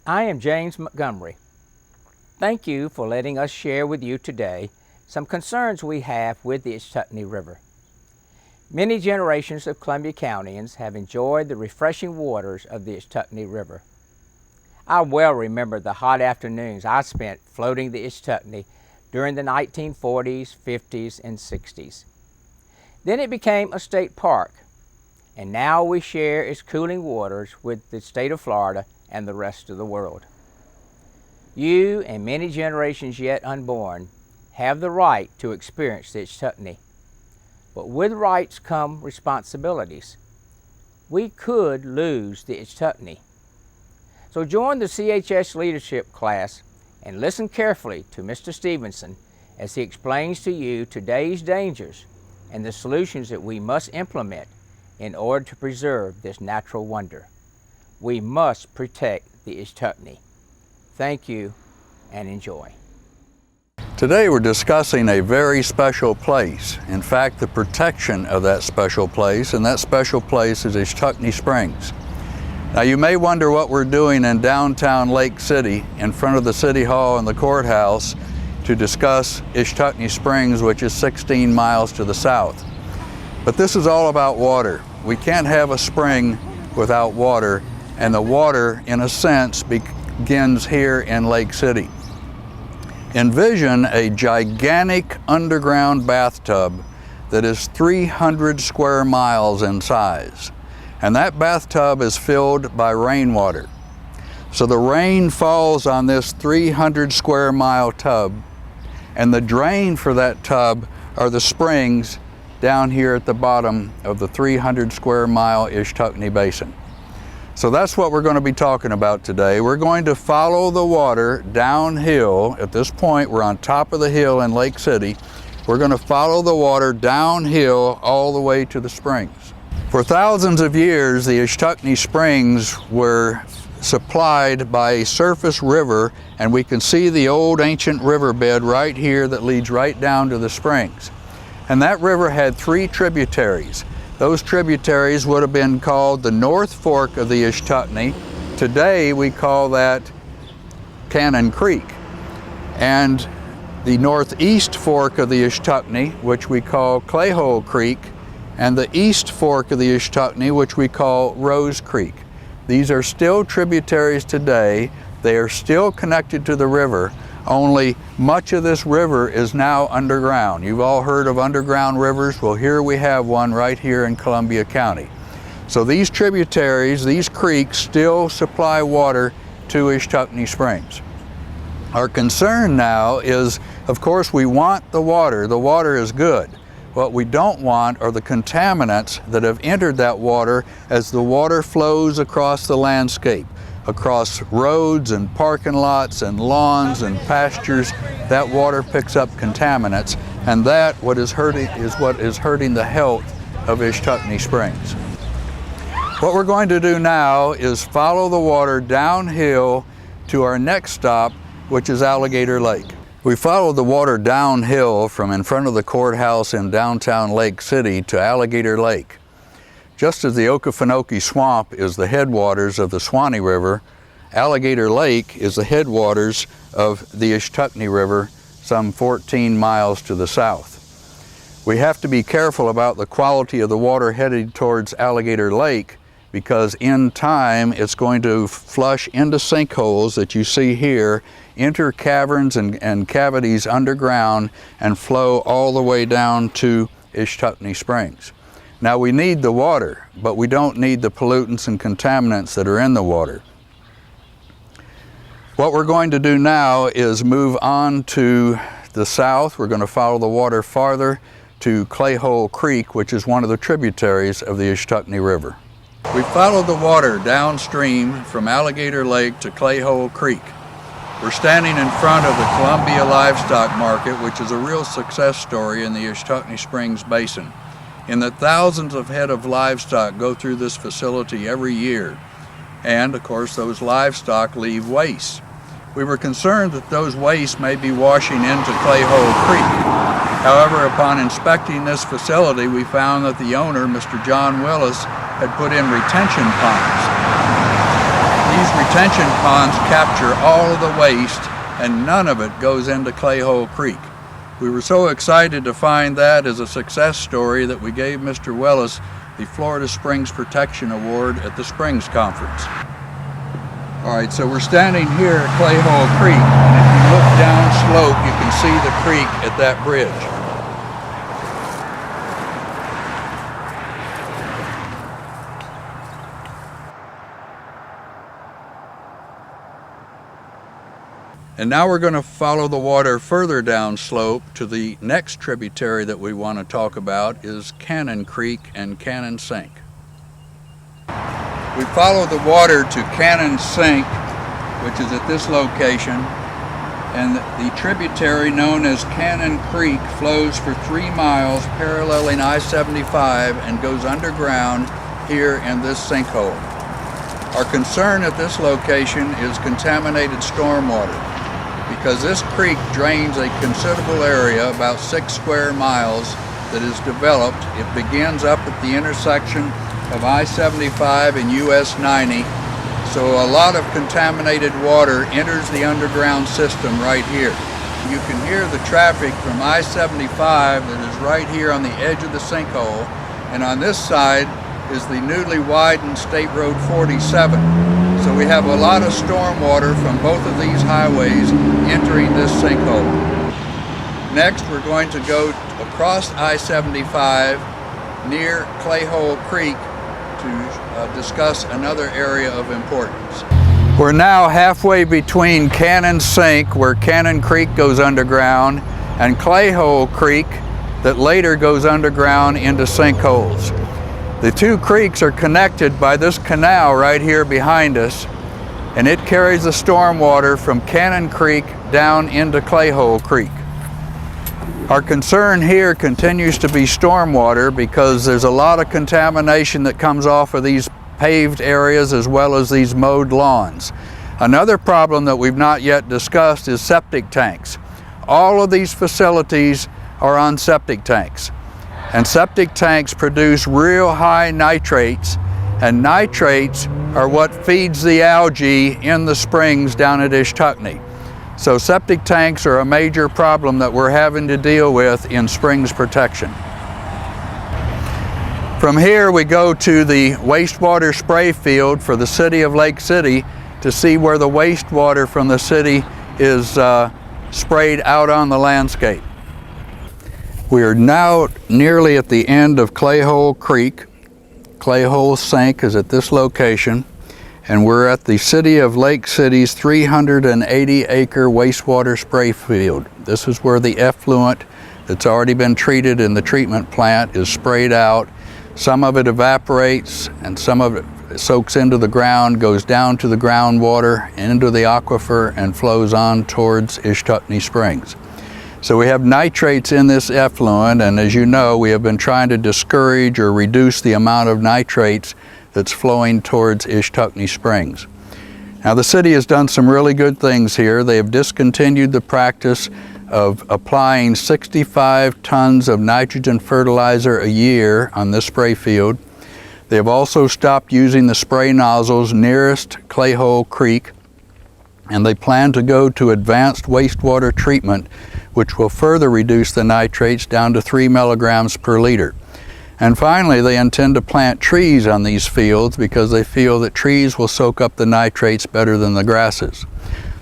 I am James Montgomery. Thank you for letting us share with you today some concerns we have with the Ichetucknee River. Many generations of Columbia Countyans have enjoyed the refreshing waters of the Ichetucknee River. I well remember the hot afternoons I spent floating the Ichetucknee during the 1940s, 50s, and 60s. Then it became a state park, and now we share its cooling waters with the state of Florida and the rest of the world. You and many generations yet unborn have the right to experience the Ichetucknee. But with rights come responsibilities. We could lose the Ichetucknee. So join the CHS leadership class and listen carefully to Mr. Stevenson as he explains to you today's dangers and the solutions that we must implement in order to preserve this natural wonder. We must protect the Ichetucknee. Thank you and enjoy. Today we're discussing a very special place. In fact, the protection of that special place, and that special place is Ichetucknee Springs. Now you may wonder what we're doing in downtown Lake City in front of the City Hall and the courthouse to discuss Ichetucknee Springs, which is 16 miles to the south. But this is all about water. We can't have a spring without water, and the water, in a sense, begins here in Lake City. Envision a gigantic underground bathtub that is 300 square miles in size. And that bathtub is filled by rainwater. So the rain falls on this 300 square mile tub, and the drain for that tub are the springs down here at the bottom of the 300 square mile Ichetucknee Basin. So that's what we're going to be talking about today. We're going to follow the water downhill. At this point, we're on top of the hill in Lake City. We're going to follow the water downhill all the way to the springs. For thousands of years, the Ichetucknee Springs were supplied by a surface river, and we can see the old ancient riverbed right here that leads right down to the springs. And that river had three tributaries. Those tributaries would have been called the North Fork of the Ichetucknee. Today we call that Cannon Creek. And the Northeast Fork of the Ichetucknee, which we call Clayhole Creek, and the East Fork of the Ichetucknee, which we call Rose Creek. These are still tributaries today. They are still connected to the river, only much of this river is now underground. You've all heard of underground rivers. Well, here we have one right here in Columbia County. So these tributaries, these creeks, still supply water to Ichetucknee Springs. Our concern now is, of course, we want the water. The water is good. What we don't want are the contaminants that have entered that water as the water flows across the landscape, across roads and parking lots and lawns and pastures. That water picks up contaminants, and that what is hurting the health of Ichetucknee Springs. What we're going to do now is follow the water downhill to our next stop, which is Alligator Lake. We followed the water downhill from in front of the courthouse in downtown Lake City to Alligator Lake. Just as the Okefenokee Swamp is the headwaters of the Suwannee River, Alligator Lake is the headwaters of the Ichetucknee River, some 14 miles to the south. We have to be careful about the quality of the water headed towards Alligator Lake, because in time it's going to flush into sinkholes that you see here, enter caverns and cavities underground, and flow all the way down to Ichetucknee Springs. Now we need the water, but we don't need the pollutants and contaminants that are in the water. What we're going to do now is move on to the south. We're going to follow the water farther to Clayhole Creek, which is one of the tributaries of the Ichetucknee River. We followed the water downstream from Alligator Lake to Clayhole Creek. We're standing in front of the Columbia Livestock Market, which is a real success story in the Ichetucknee Springs Basin, in that thousands of head of livestock go through this facility every year. And of course those livestock leave waste. We were concerned that those wastes may be washing into Clayhole Creek. However, upon inspecting this facility, we found that the owner, Mr. John Willis, had put in retention ponds. These retention ponds capture all of the waste and none of it goes into Clay Hole Creek. We were so excited to find that as a success story that we gave Mr. Willis the Florida Springs Protection Award at the Springs Conference. All right, so we're standing here at Clay Hole Creek, and if you look down slope, you can see the creek at that bridge. And now we're going to follow the water further down slope to the next tributary that we want to talk about is Cannon Creek and Cannon Sink. We follow the water to Cannon Sink, which is at this location, and the tributary known as Cannon Creek flows for 3 miles paralleling I-75 and goes underground here in this sinkhole. Our concern at this location is contaminated stormwater. Because this creek drains a considerable area, about 6 square miles, that is developed. It begins up at the intersection of I-75 and US 90, so a lot of contaminated water enters the underground system right here. You can hear the traffic from I-75 that is right here on the edge of the sinkhole, and on this side is the newly widened State Road 47. So we have a lot of storm water from both of these highways entering this sinkhole. Next, we're going to go across I-75 near Clay Hole Creek to discuss another area of importance. We're now halfway between Cannon Sink, where Cannon Creek goes underground, and Clay Hole Creek that later goes underground into sinkholes. The two creeks are connected by this canal right here behind us, and it carries the storm water from Cannon Creek down into Clay Hole Creek. Our concern here continues to be stormwater because there's a lot of contamination that comes off of these paved areas as well as these mowed lawns. Another problem that we've not yet discussed is septic tanks. All of these facilities are on septic tanks. And septic tanks produce real high nitrates, and nitrates are what feeds the algae in the springs down at Ichetucknee. So septic tanks are a major problem that we're having to deal with in springs protection. From here we go to the wastewater spray field for the city of Lake City to see where the wastewater from the city is sprayed out on the landscape. We are now nearly at the end of Clay Hole Creek. Clay Hole Sink is at this location, and we're at the City of Lake City's 380-acre wastewater spray field. This is where the effluent that's already been treated in the treatment plant is sprayed out. Some of it evaporates and some of it soaks into the ground, goes down to the groundwater, into the aquifer, and flows on towards Ichetucknee Springs. So we have nitrates in this effluent, and as you know, we have been trying to discourage or reduce the amount of nitrates that's flowing towards Ichetucknee Springs. Now the city has done some really good things here. They have discontinued the practice of applying 65 tons of nitrogen fertilizer a year on this spray field. They have also stopped using the spray nozzles nearest Clay Hole Creek, and they plan to go to advanced wastewater treatment, which will further reduce the nitrates down to 3 milligrams per liter. And finally, they intend to plant trees on these fields because they feel that trees will soak up the nitrates better than the grasses.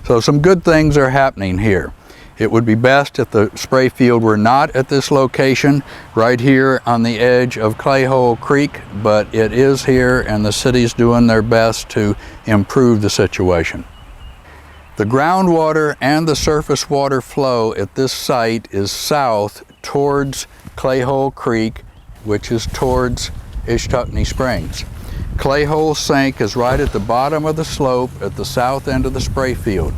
So some good things are happening here. It would be best if the spray field were not at this location, right here on the edge of Clay Hole Creek, but it is here, and the city's doing their best to improve the situation. The groundwater and the surface water flow at this site is south towards Clay Hole Creek, which is towards Ichetucknee Springs. Clay Hole Sink is right at the bottom of the slope at the south end of the spray field.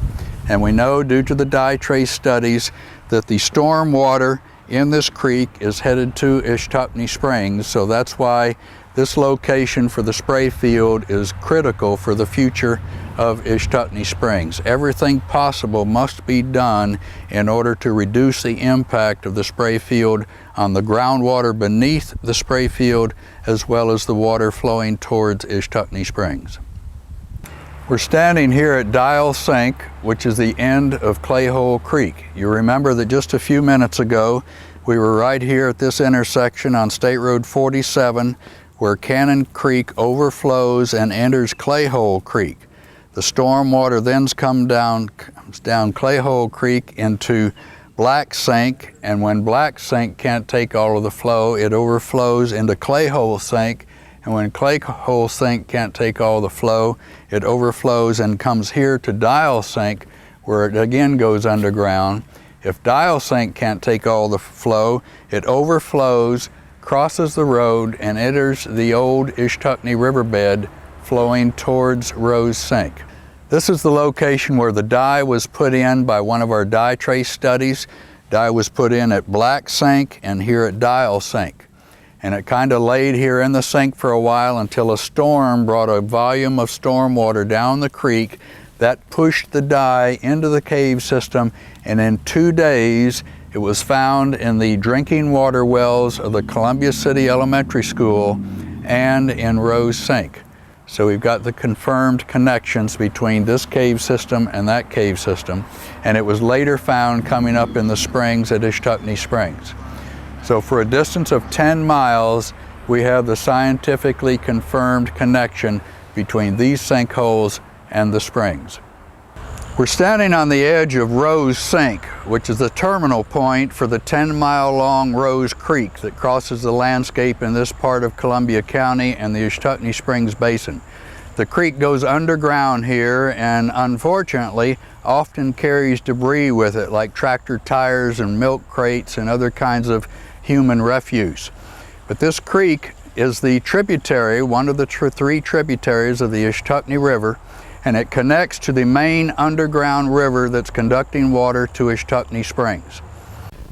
And we know, due to the dye trace studies, that the storm water in this creek is headed to Ichetucknee Springs, so that's why this location for the spray field is critical for the future of Ichetucknee Springs. Everything possible must be done in order to reduce the impact of the spray field on the groundwater beneath the spray field, as well as the water flowing towards Ichetucknee Springs. We're standing here at Dial Sink, which is the end of Clayhole Creek. You remember that just a few minutes ago, we were right here at this intersection on State Road 47, where Cannon Creek overflows and enters Clayhole Creek. The storm water then comes down Clayhole Creek into Black Sink, and when Black Sink can't take all of the flow, it overflows into Clayhole Sink. And when Clayhole Sink can't take all the flow, it overflows and comes here to Dial Sink, where it again goes underground. If Dial Sink can't take all the flow, it overflows, crosses the road, and enters the old Ichetucknee riverbed flowing towards Rose Sink. This is the location where the dye was put in by one of our dye trace studies. Dye was put in at Black Sink and here at Dial Sink. And it kind of laid here in the sink for a while until a storm brought a volume of storm water down the creek that pushed the dye into the cave system, and in 2 days it was found in the drinking water wells of the Columbia City Elementary School and in Rose Sink. So we've got the confirmed connections between this cave system and that cave system, and it was later found coming up in the springs at Ichetucknee Springs. So for a distance of 10 miles, we have the scientifically confirmed connection between these sinkholes and the springs. We're standing on the edge of Rose Sink, which is the terminal point for the 10-mile-long Rose Creek that crosses the landscape in this part of Columbia County and the Ichetucknee Springs Basin. The creek goes underground here and unfortunately often carries debris with it, like tractor tires and milk crates and other kinds of human refuse. But this creek is the tributary, one of the three tributaries of the Ichetucknee River, and it connects to the main underground river that's conducting water to Ichetucknee Springs.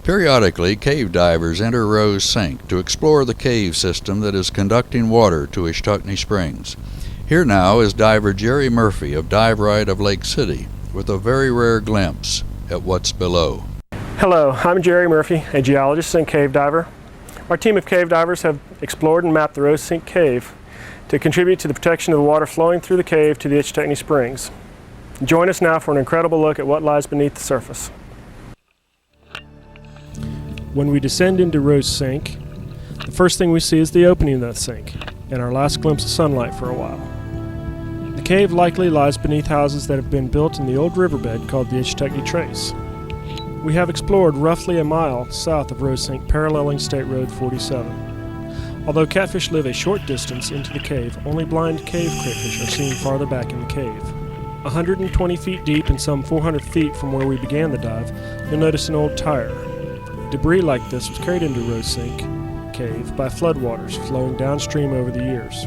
Periodically, cave divers enter Rose Sink to explore the cave system that is conducting water to Ichetucknee Springs. Here now is diver Jerry Murphy of Rite of Lake City with a very rare glimpse at what's below. Hello, I'm Jerry Murphy, a geologist and cave diver. Our team of cave divers have explored and mapped the Rose Sink Cave to contribute to the protection of the water flowing through the cave to the Ichetucknee Springs. Join us now for an incredible look at what lies beneath the surface. When we descend into Rose Sink, the first thing we see is the opening of that sink and our last glimpse of sunlight for a while. The cave likely lies beneath houses that have been built in the old riverbed called the Ichetucknee Trace. We have explored roughly a mile south of Rose Sink, paralleling State Road 47. Although catfish live a short distance into the cave, only blind cave crayfish are seen farther back in the cave. 120 feet deep and some 400 feet from where we began the dive, you'll notice an old tire. Debris like this was carried into Rose Sink Cave by floodwaters flowing downstream over the years.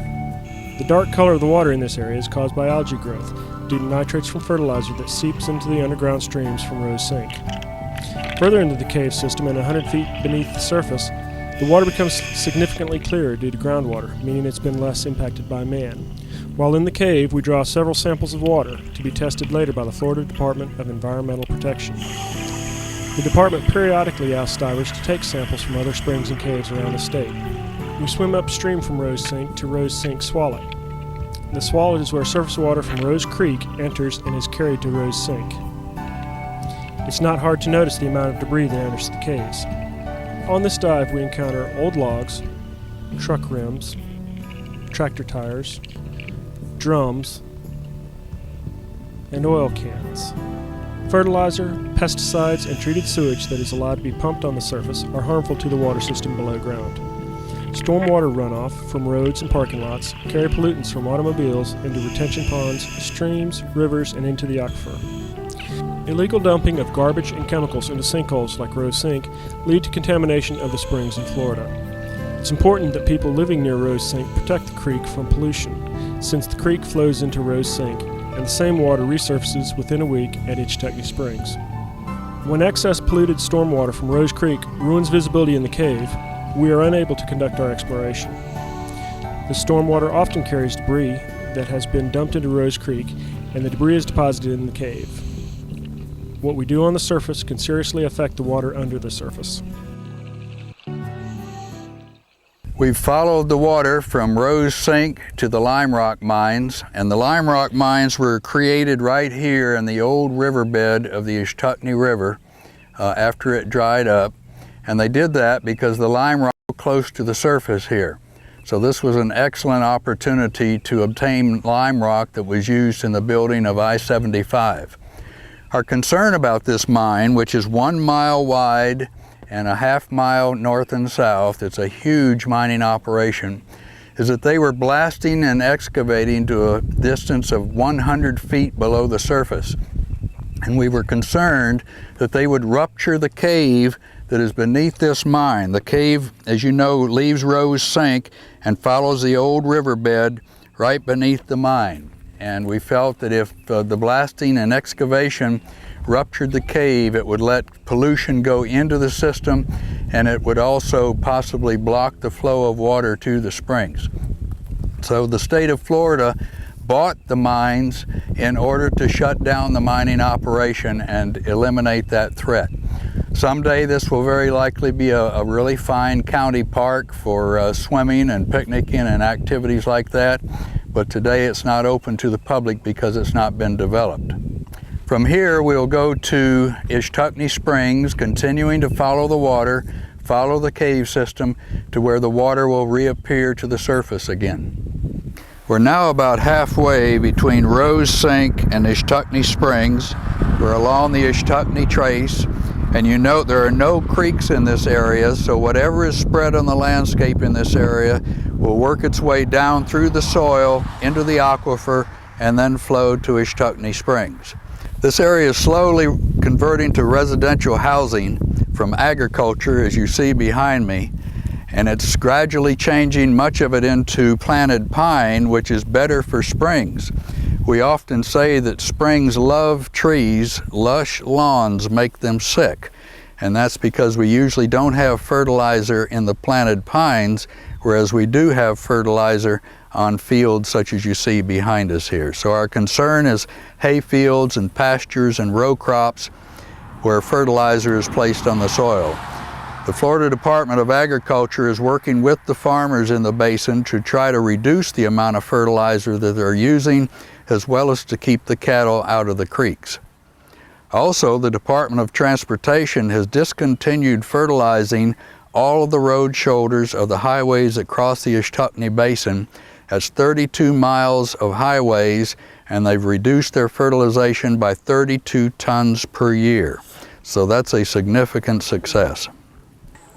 The dark color of the water in this area is caused by algae growth due to nitrates from fertilizer that seeps into the underground streams from Rose Sink. Further into the cave system and 100 feet beneath the surface, the water becomes significantly clearer due to groundwater, meaning it's been less impacted by man. While in the cave, we draw several samples of water to be tested later by the Florida Department of Environmental Protection. The department periodically asks divers to take samples from other springs and caves around the state. We swim upstream from Rose Sink to Rose Sink Swallow. The swallow is where surface water from Rose Creek enters and is carried to Rose Sink. It's not hard to notice the amount of debris that enters the caves. On this dive, we encounter old logs, truck rims, tractor tires, drums, and oil cans. Fertilizer, pesticides, and treated sewage that is allowed to be pumped on the surface are harmful to the water system below ground. Stormwater runoff from roads and parking lots carry pollutants from automobiles into retention ponds, streams, rivers, and into the aquifer. Illegal dumping of garbage and chemicals into sinkholes like Rose Sink lead to contamination of the springs in Florida. It's important that people living near Rose Sink protect the creek from pollution, since the creek flows into Rose Sink, and the same water resurfaces within a week at Ichetucknee Springs. When excess polluted stormwater from Rose Creek ruins visibility in the cave, we are unable to conduct our exploration. The stormwater often carries debris that has been dumped into Rose Creek, and the debris is deposited in the cave. What we do on the surface can seriously affect the water under the surface. We've followed the water from Rose Sink to the lime rock mines, and the lime rock mines were created right here in the old riverbed of the Ichetucknee River after it dried up. And they did that because the lime rock was close to the surface here. So this was an excellent opportunity to obtain lime rock that was used in the building of I-75. Our concern about this mine, which is 1 mile wide and a ½ mile north and south, it's a huge mining operation, is that they were blasting and excavating to a distance of 100 feet below the surface. And we were concerned that they would rupture the cave that is beneath this mine. The cave, as you know, leaves Rose Sink and follows the old riverbed right beneath the mine. And we felt that if the blasting and excavation ruptured the cave, it would let pollution go into the system, and it would also possibly block the flow of water to the springs. So the state of Florida bought the mines in order to shut down the mining operation and eliminate that threat. Someday this will very likely be a really fine county park for swimming and picnicking and activities like that, but today it's not open to the public because it's not been developed. From here we'll go to Ichetucknee Springs, continuing to follow the water, follow the cave system to where the water will reappear to the surface again. We're now about halfway between Rose Sink and Ichetucknee Springs. We're along the Ichetucknee Trace, and you note there are no creeks in this area, so whatever is spread on the landscape in this area will work its way down through the soil into the aquifer and then flow to Ichetucknee Springs. This area is slowly converting to residential housing from agriculture, as you see behind me, and it's gradually changing much of it into planted pine, which is better for springs. We often say that springs love trees, lush lawns make them sick, and that's because we usually don't have fertilizer in the planted pines, whereas we do have fertilizer on fields such as you see behind us here. So our concern is hay fields and pastures and row crops where fertilizer is placed on the soil. The Florida Department of Agriculture is working with the farmers in the basin to try to reduce the amount of fertilizer that they're using, as well as to keep the cattle out of the creeks. Also, the Department of Transportation has discontinued fertilizing all of the road shoulders of the highways that cross the Ichetucknee Basin. That's 32 miles of highways, and they've reduced their fertilization by 32 tons per year. So that's a significant success.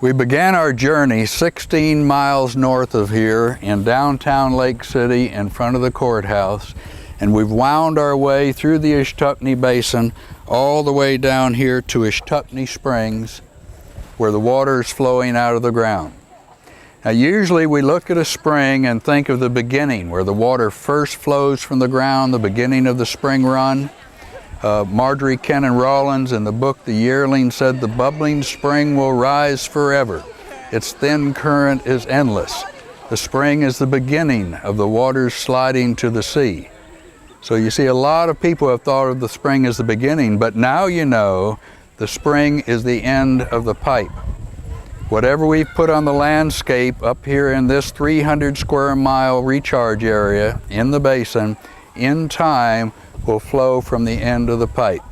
We began our journey 16 miles north of here in downtown Lake City in front of the courthouse, and we've wound our way through the Ichetucknee Basin all the way down here to Ichetucknee Springs, where the water is flowing out of the ground. Now usually we look at a spring and think of the beginning, where the water first flows from the ground, the beginning of the spring run. Marjorie Kennan Rawlins in the book The Yearling said, "The bubbling spring will rise forever. Its thin current is endless. The spring is the beginning of the waters sliding to the sea." So you see, a lot of people have thought of the spring as the beginning, but now you know the spring is the end of the pipe. Whatever we've put on the landscape up here in this 300 square mile recharge area in the basin, in time will flow from the end of the pipe.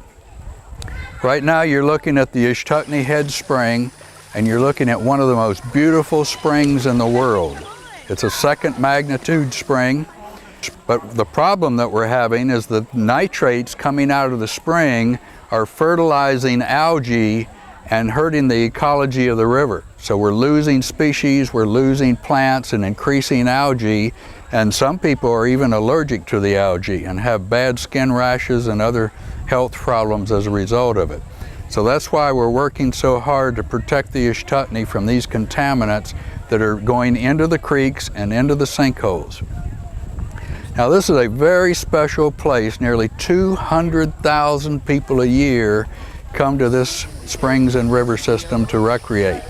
Right now you're looking at the Ichetucknee Head Spring, and you're looking at one of the most beautiful springs in the world. It's a second magnitude spring, but the problem that we're having is the nitrates coming out of the spring are fertilizing algae and hurting the ecology of the river. So we're losing species, we're losing plants and increasing algae, and some people are even allergic to the algae and have bad skin rashes and other health problems as a result of it. So that's why we're working so hard to protect the Ichetucknee from these contaminants that are going into the creeks and into the sinkholes. Now this is a very special place. Nearly 200,000 people a year come to this springs and river system to recreate.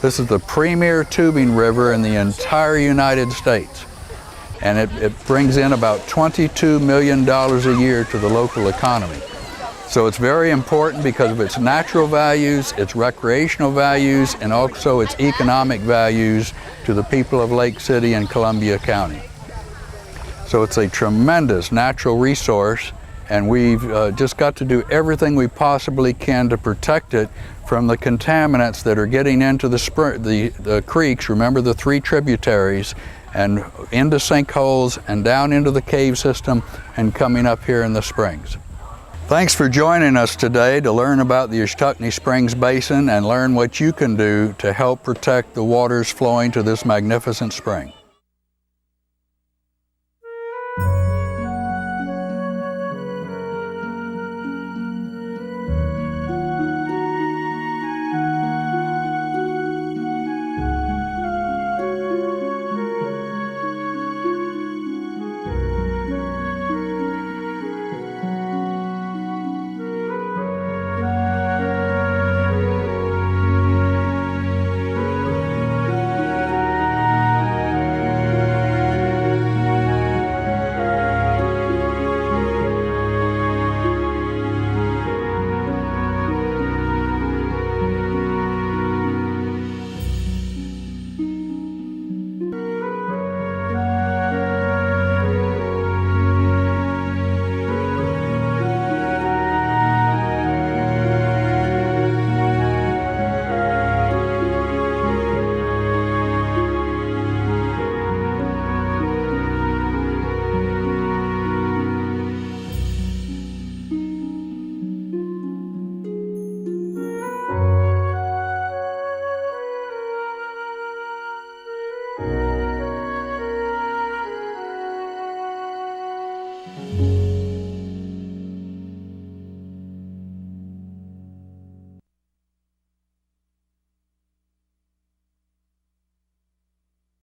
This is the premier tubing river in the entire United States, and it brings in about $22 million a year to the local economy. So it's very important because of its natural values, its recreational values, and also its economic values to the people of Lake City and Columbia County. So it's a tremendous natural resource, and we've just got to do everything we possibly can to protect it from the contaminants that are getting into the creeks. Remember the 3 tributaries, and into sinkholes and down into the cave system and coming up here in the springs. Thanks for joining us today to learn about the Ichetucknee Springs Basin and learn what you can do to help protect the waters flowing to this magnificent spring.